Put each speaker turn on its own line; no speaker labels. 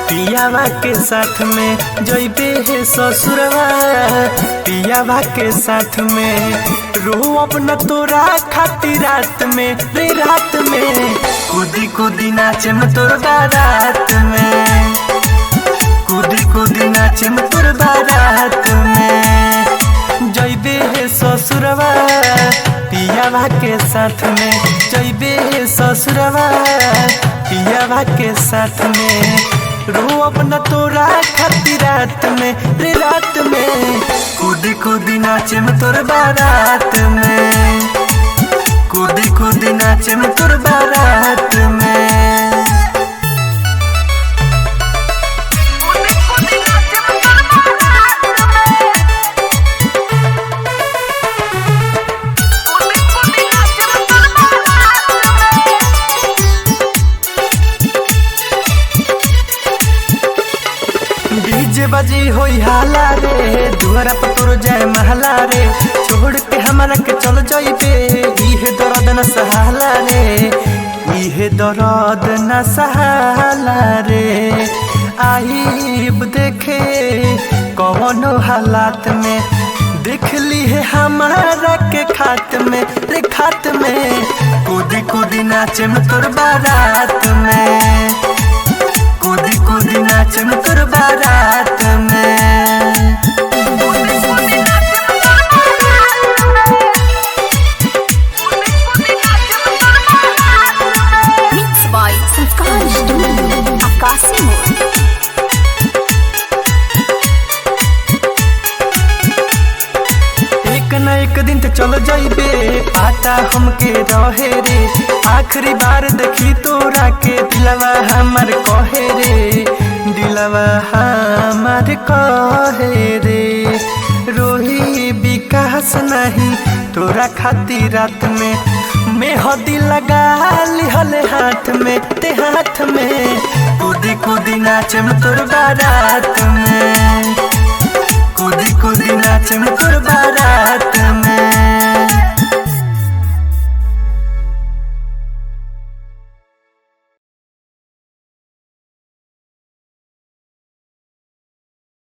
पियावा के साथ में जइबे है ससुरवा, पियावा के साथ में रो अपना तोरा खाती रात में रे रात में कूदी कूदी नाचे में तोर बारात में, कूदी कूदी नाचे में तोर बारात में। जइबे है ससुरवा पियावा के साथ में, जइबे है ससुरवा पियावा के साथ में रो अपना तोरा खाती रात में रे रात में कूदी कूदी नाचे में तोर बारात में, कूदी कूदी नाचे में तोर बारात में। डीजे बजी होई हाला रे, दुआरा पर तोर जाए महला रे, छोड़ के हमारा के चल जाइबे इहे दर्द न सहाला रे, इहे दर्द न सहाला रे। आईब देखे कौनो हालात में, देख ली है हमारा के खात में रे खात में कूदी कूदी नाचे में तोर बारात में, कूदी कूदी नाचे में तोर बारात में।
Mixed by संस्कार स्टूडियो आकाशी मोड़।
एक न एक दिन तो चल जाइबे पाता हमके रहे रे, आखिरी बार देखी तोरा के दिलवा हमार कहे रे, दिलवा हमार कहे रे। रोही विकास नहीं तोरा खाती रात में मेहंदी लगा लिहले हाथ में ते हाथ में कूदी कूदी नाचे में तोर बारात में, कूदी कूदी नाचे में तोर बारात